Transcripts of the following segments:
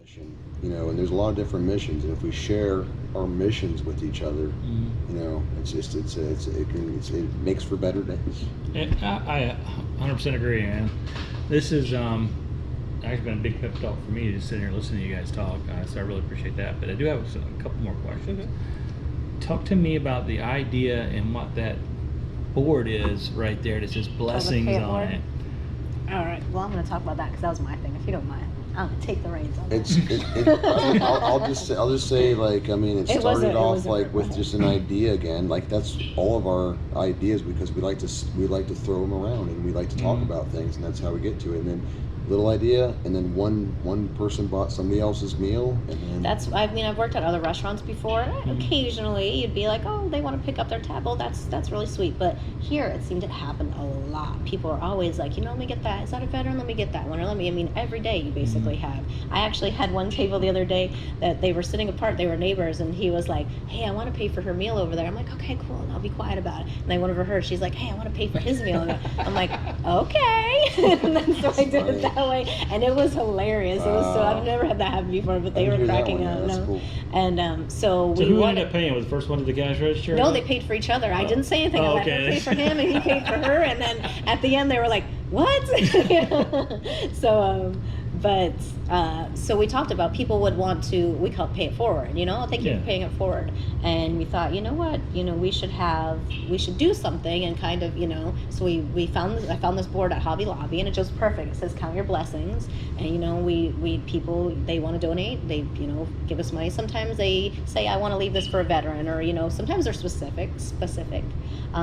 mission, and there's a lot of different missions, and if we share our missions with each other, it's just it makes for better days. I 100% agree, man. This is actually been a big pep talk for me, just sitting here listening to you guys talk, so I really appreciate that. But I do have a couple more questions. Talk to me about the idea and what that board is right there that says blessings on it. All right. Well, I'm going to talk about that because that was my thing. If you don't mind, I'm going to take the reins on that. I'll just say, it started off with just an idea again. Like, that's all of our ideas, because we like to throw them around, and we like to talk about things, and that's how we get to it. And then little idea, and then one person bought somebody else's meal, and then I've worked at other restaurants before. Occasionally you'd be like, oh, they want to pick up their tab. Oh, that's really sweet. But here it seemed it happened a lot. People are always like, let me get that. Is that a veteran? Let me get that one. Or every day you basically have. I actually had one table the other day that they were sitting apart. They were neighbors, and he was like, hey, I want to pay for her meal over there. I'm like, okay, cool. I'll be quiet about it. And then one of her, she's like, hey, I want to pay for his meal. I'm like, okay. And then so I did it that way, and it was hilarious. It was I've never had that happen before, but they were cracking up. That's cool. And so who ended up paying? Was the first one to the cash register? No, they paid for each other. I didn't say anything. I let her pay for him, and he paid for her. And then at the end, they were like, "What?" So we talked about people would want to, we call it pay it forward, thank you for paying it forward. And we thought, you know what, we should do something, and kind of, so I found this board at Hobby Lobby, and it just perfect. It says count your blessings. And we people, they want to donate, they give us money. Sometimes they say, I want to leave this for a veteran, or sometimes they're specific.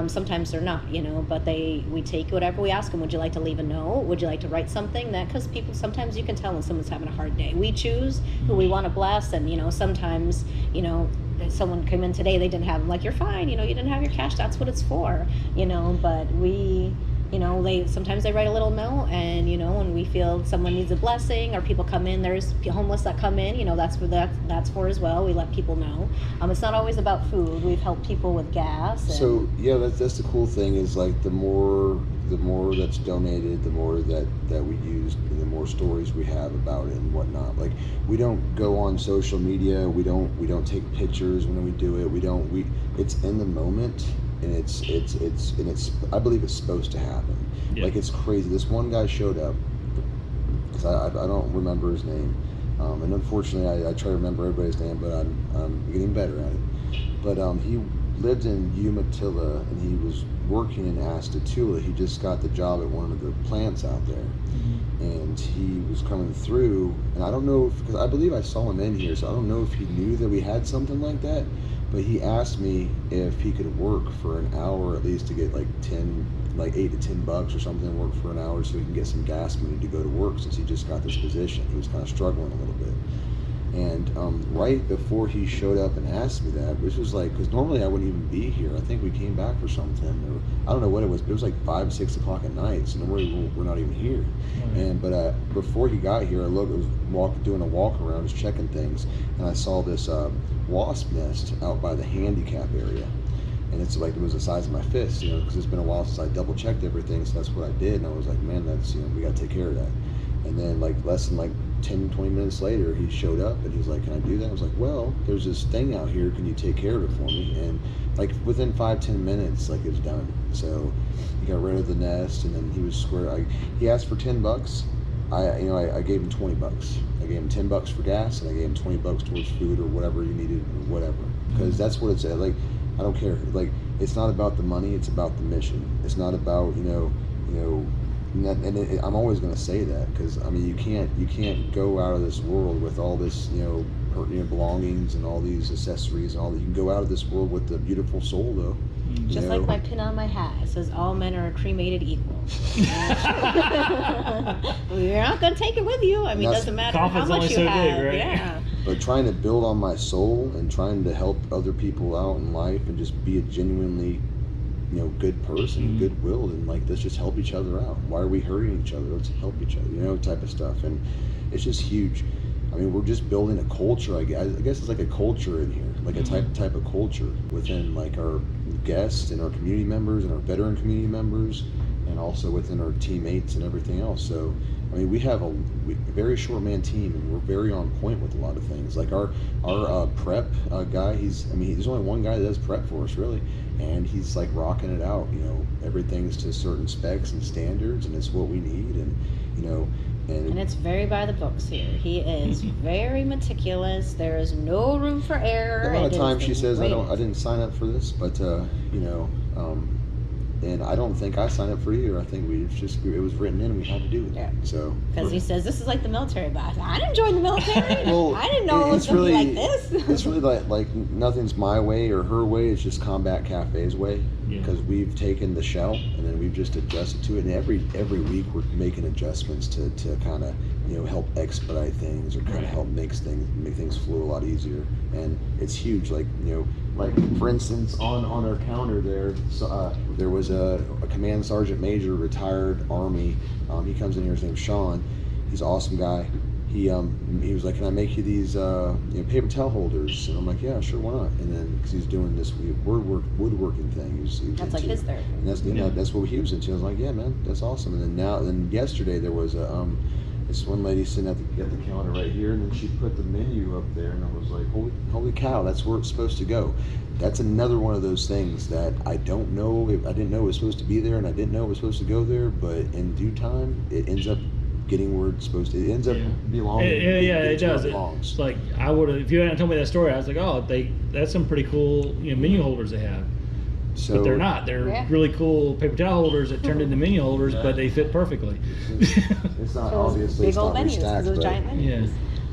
Sometimes they're not, but we take whatever we ask them. Would you like to leave a note? Would you like to write something? That, because people, sometimes you can tell when someone's having a hard day. We choose who we want to bless, and sometimes someone came in today, they didn't have them. Like, you're fine, you didn't have your cash, that's what it's for, but we, sometimes they write a little note, and when we feel someone needs a blessing, or people come in, there's homeless that come in, that's for that's for as well. We let people know. It's not always about food. We've helped people with gas. So yeah, that's the cool thing, is like the more that's donated, the more that we use, and the more stories we have about it and whatnot. Like, we don't go on social media, we don't take pictures when we do it. It's in the moment, and it's I believe it's supposed to happen. Like, it's crazy. This one guy showed up, because I don't remember his name, and unfortunately I try to remember everybody's name, but I'm getting better at it. But he lived in Umatilla, and he was working in Astatula. He just got the job at one of the plants out there, and he was coming through, and I don't know because I believe I saw him in here, so I don't know if he knew that we had something like that, but he asked me if he could work for an hour at least to get like $8 to $10 or something, work for an hour so he can get some gas money to go to work, since he just got this position. He was kind of struggling a little bit. And right before he showed up and asked me that, which was like, because normally I wouldn't even be here. I think we came back for something, or I don't know what it was, but it was like 5, 6 o'clock at night, so normally we're not even here. But before he got here, I was doing a walk around, just checking things, and I saw this wasp nest out by the handicap area. And it's like, it was the size of my fist, because it's been a while since I double checked everything, so that's what I did. And I was like, man, that's, we got to take care of that. And then less than 10, 20 minutes later, he showed up, and he was like, can I do that? I was like, well, there's this thing out here, can you take care of it for me? And within 5-10 minutes, it was done. So he got rid of the nest, and then he was square. He asked for $10. I gave him $20. I gave him $10 for gas, and I gave him $20 towards food or whatever he needed, or whatever, because that's what it's like. I don't care. It's not about the money, it's about the mission. It's not about and I'm always going to say that, because you can't go out of this world with all this belongings and all these accessories and all that. You can go out of this world with a beautiful soul, though. Just like my pin on my hat, it says all men are cremated equal. You're not going to take it with you. It doesn't matter how much you have. Big, right? Yeah. But trying to build on my soul and trying to help other people out in life and just be a genuinely good person, goodwill, and let's just help each other out. Why are we hurting each other? Let's help each other, type of stuff. And it's just huge. We're just building a culture. I guess it's like a culture in here, like a type of culture within our guests and our community members and our veteran community members, and also within our teammates and everything else. So I mean, we have a very short man team, and we're very on point with a lot of things. Like our prep guy, there's only one guy that does prep for us really, and he's like rocking it out. You know, everything's to certain specs and standards, and it's what we need, and you know. And it's very by the books here. He is very meticulous. There is no room for error. A lot of times she says, I didn't sign up for this, but you know, and I don't think I signed up for either. I think it was written in and we had to do it. Yeah. So because he says this is like the military boss. I didn't join the military. Well, I didn't know it was going to be like this. It's really like nothing's my way or her way. It's just Combat Cafe's way. Because we've taken the shell and then we've just adjusted to it. And every week we're making adjustments to kind of, you know, help expedite things or kind of help make things flow a lot easier. And it's huge. Like, you know, like for instance, on our counter there, there was a command sergeant major, retired Army. He comes in here. His name's Sean. He's an awesome guy. He was like, can I make you these paper towel holders? And I'm like, yeah, sure, why not? And then because he's doing this woodworking thing, he was that's like his therapy. And that's what he was into. I was like, yeah, man, that's awesome. And then yesterday there was this one lady sitting at the counter right here, and then she put the menu up there, and I was like, holy cow, that's where it's supposed to go. That's another one of those things that I don't know. I didn't know it was supposed to be there, and I didn't know it was supposed to go there, but in due time, it ends up getting where it's supposed to. It ends up belonging. It does. It's like I would have, if you hadn't told me that story, I was like, oh, that's some pretty cool menu holders they have. But they're not. They're really cool paper towel holders that turned into menu holders, but they fit perfectly. It's not obviously big old menus, those giant menus.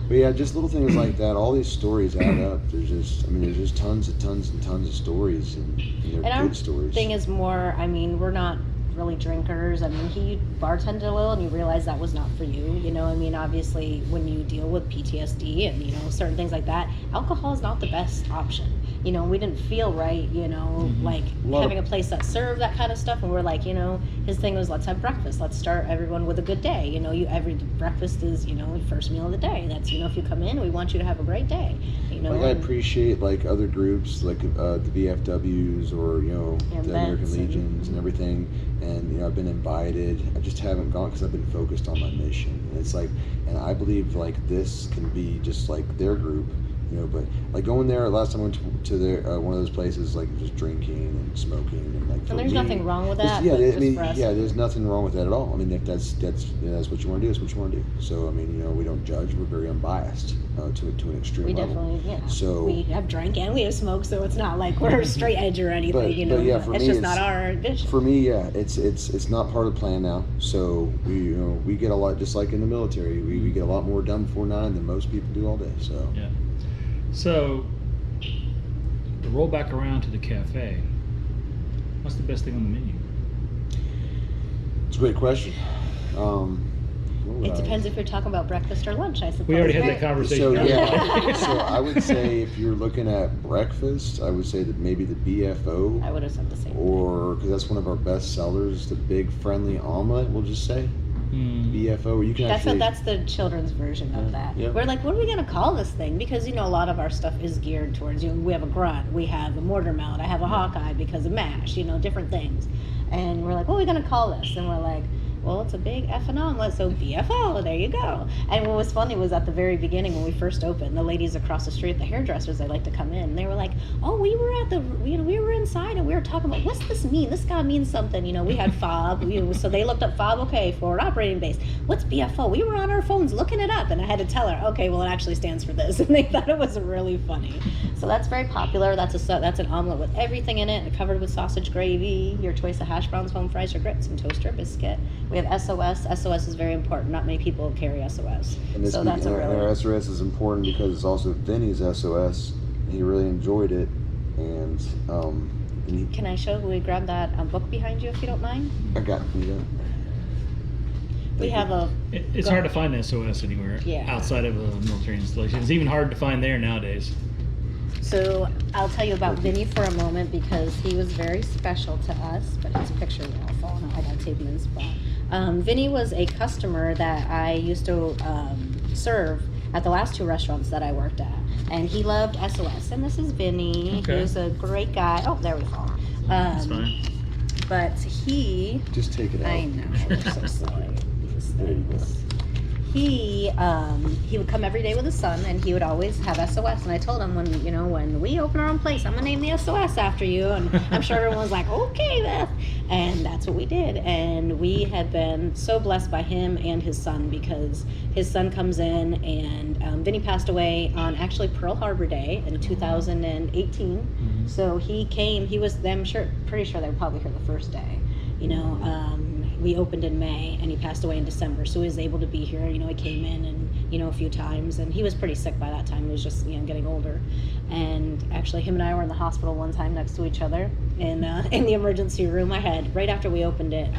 But yeah, just little things like that. All these stories add up. There's just tons and tons of stories, and they're good stories. Thing is more. I mean, we're not really drinkers. I mean, he bartended a little and you realize that was not for you. You know, I mean, obviously when you deal with PTSD and, you know, certain things like that, alcohol is not the best option. You know, we didn't feel right, you know, like having a place that served that kind of stuff. And we're like, you know, his thing was, let's have breakfast. Let's start everyone with a good day. You know, every breakfast is, you know, first meal of the day. That's, you know, if you come in, we want you to have a great day. You know, like I appreciate like other groups like the VFWs or, you know, the American Legions and everything. And, you know, I've been invited. I just haven't gone because I've been focused on my mission. And it's like, and I believe like this can be just like their group, you know, but like going there, last time I went to their, one of those places, like just drinking and smoking and like. And there's nothing wrong with that. There's nothing wrong with that at all. I mean, if that's what you want to do, that's what you want to do. So, I mean, you know, we don't judge. We're very unbiased to an extreme level. We definitely, yeah. So we have drank and we have smoked, so it's not like we're straight edge or anything, you know. But yeah, for it's me, just not our vision. For me, yeah, it's not part of the plan now. So we get a lot, just like in the military, we get a lot more done before 9 than most people do all day. So yeah. So to roll back around to the cafe, what's the best thing on the menu? It's a great question. It depends if you're talking about breakfast or lunch, I suppose. We already had that conversation. So yeah, so I would say if you're looking at breakfast, I would say that maybe the BFO. I would have said the same. Or because that's one of our best sellers, the big friendly omelet. We'll just say BFO. You can that's the children's version of that. Yep. We're like, what are we gonna call this thing? Because you know a lot of our stuff is geared towards, you know, we have a grunt, we have a mortar mount, I have a Hawkeye because of MASH, you know, different things, and we're like, what are we gonna call this? And we're like, well, it's a big effing omelet, so BFO, there you go. And what was funny was at the very beginning when we first opened, the ladies across the street, the hairdressers, they like to come in, and they were like, oh, we were inside and we were talking about, what's this mean? This guy means something, you know, we had FOB, so they looked up FOB, okay, forward operating base. What's BFO? We were on our phones looking it up, and I had to tell her, okay, well, it actually stands for this, and they thought it was really funny. So that's very popular. That's an omelet with everything in it, covered with sausage gravy, your choice of hash browns, home fries, or grits, and toaster biscuit. We have SOS. SOS is very important. Not many people carry SOS. And so that's our SOS is important because it's also Vinny's SOS. He really enjoyed it, and can I show? Will we grab that book behind you if you don't mind? I got you. We have a. It's hard to find SOS anywhere outside of a military installation. It's even hard to find there nowadays. So I'll tell you about Vinny for a moment because he was very special to us, but his picture will all fall out. I gotta tape him in the spot. Vinny was a customer that I used to serve at the last 2 restaurants that I worked at, and he loved SOS. And this is Vinny. Okay. He was a great guy. Oh, there we go. That's fine. But he just take it out. I know. I'm so sorry. There you go. he would come every day with his son, and he would always have SOS. And I told him, when we open our own place, I'm gonna name the SOS after you. And I'm sure everyone was like, okay, Beth. And that's what we did. And we had been so blessed by him and his son, because his son comes in, and Vinny passed away on actually Pearl Harbor Day in 2018. Mm-hmm. So he came. He was. Pretty sure they were probably here the first day. We opened in May, and he passed away in December, so he was able to be here. He came in and a few times, and he was pretty sick by that time. He was just getting older, and actually him and I were in the hospital one time next to each other in the emergency room. I had, right after we opened it,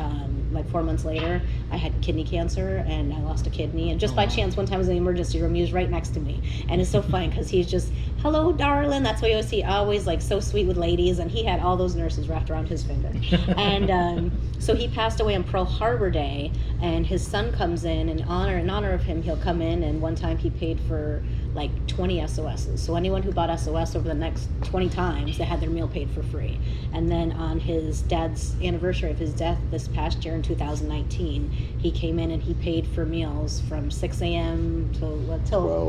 like 4 months later, I had kidney cancer, and I lost a kidney. And just by chance, one time I was in the emergency room, he was right next to me. And it's so funny because he's just, hello, darling. That's what always like so sweet with ladies. And he had all those nurses wrapped around his finger. And so he passed away on Pearl Harbor Day, and his son comes in honor of him. He'll come in, and one time he paid for like 20 SOSs. So anyone who bought SOS over the next 20 times, they had their meal paid for free. And then on his dad's anniversary of his death this past year in 2019, he came in and he paid for meals from 6 a.m. till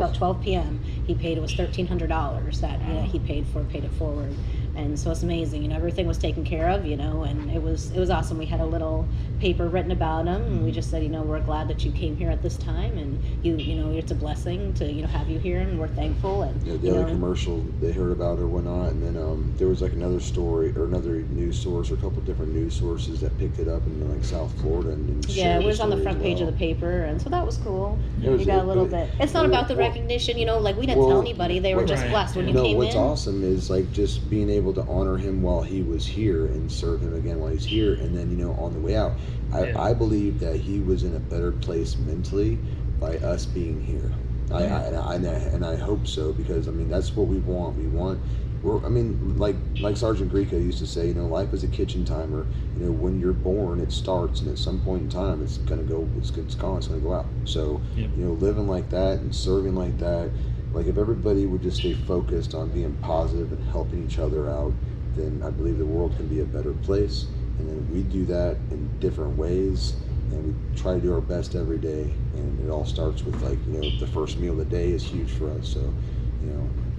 about 12 p.m. He paid, it was $1,300 that he paid it forward. And so it's amazing, everything was taken care of, and it was awesome. We had a little paper written about him, and we just said, we're glad that you came here at this time, and it's a blessing to, have you here, and we're thankful. And the other commercial they heard about or whatnot, and then there was like another story or another news source or a couple different news sources that picked it up in like South Florida and it was on the front page of the paper, and so that was cool. You got a little bit. It's not about the recognition, like we didn't tell anybody. They were just blessed when you came in. What's awesome is like just being able to honor him while he was here and serve him again while he's here, and then on the way out, I believe that he was in a better place mentally by us being here. I hope so, because that's what we want. Like Sergeant Greco used to say, life is a kitchen timer. When you're born, it starts, and at some point in time, it's gonna go. It's gonna go out. So living like that and serving like that. Like if everybody would just stay focused on being positive and helping each other out, then I believe the world can be a better place. And then we do that in different ways, and we try to do our best every day. And it all starts with the first meal of the day is huge for us. So,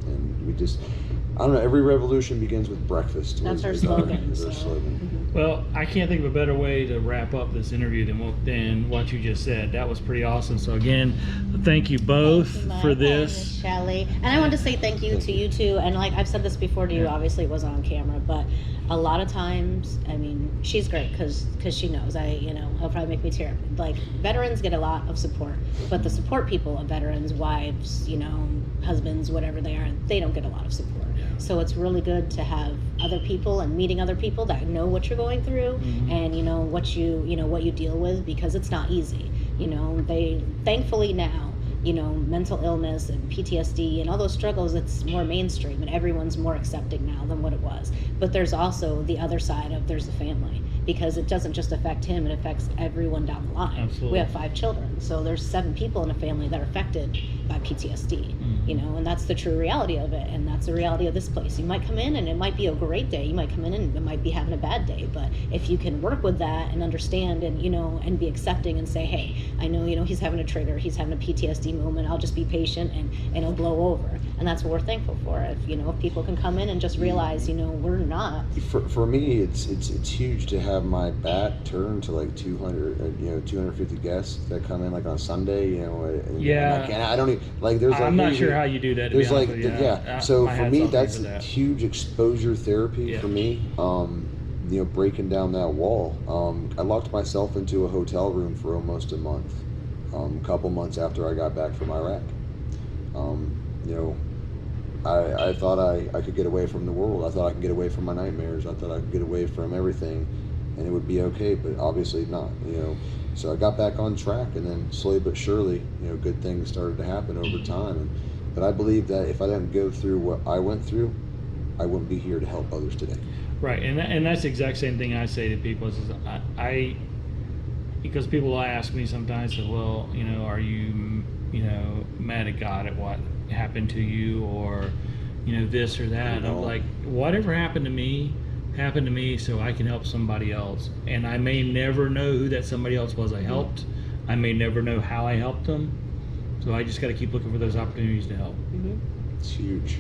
and we just, I don't know, every revolution begins with breakfast. That's our slogan. Is our slogan. Well, I can't think of a better way to wrap up this interview than what you just said. That was pretty awesome. So again, thank you both for this. Shelly. And I want to say thank you to you too. And like I've said this before to you, obviously it wasn't on camera, but a lot of times, she's great because she knows he'll probably make me tear up. Like veterans get a lot of support, but the support people of veterans, wives, husbands, whatever they are, they don't get a lot of support. So it's really good to have other people and meeting other people that know what you're going through, and what you deal with, because it's not easy. They thankfully now, mental illness and PTSD and all those struggles, it's more mainstream and everyone's more accepting now than what it was. But there's also the other side of there's the family, because it doesn't just affect him, it affects everyone down the line. Absolutely. We have 5 children, so there's 7 people in a family that are affected by PTSD, and that's the true reality of it, and that's the reality of this place. You might come in and it might be a great day, you might come in and it might be having a bad day, but if you can work with that and understand and and be accepting and say, hey, I know he's having a trigger, he's having a PTSD moment, I'll just be patient and it'll blow over. And that's what we're thankful for. If people can come in and just realize we're not. For me, it's huge to have my bat turned to like 250 guests that come in like on Sunday, and I don't even there's like, I'm not sure how you do that, to there's be honest with you. So for me, that's huge exposure therapy for me. Breaking down that wall. I locked myself into a hotel room for almost a month, a couple months after I got back from Iraq. I thought I could get away from the world. I thought I could get away from my nightmares. I thought I could get away from everything, and it would be okay, but obviously not. So I got back on track, and then slowly but surely, good things started to happen over time. But I believe that if I didn't go through what I went through, I wouldn't be here to help others today. Right, and that's the exact same thing I say to people. Is because people will ask me sometimes, well, are you, mad at God at what happened to you, or, this or that? I'm like, whatever happened to me, so I can help somebody else. And I may never know who that somebody else was I helped. I may never know how I helped them, so I just got to keep looking for those opportunities to help. Mhm. It's huge.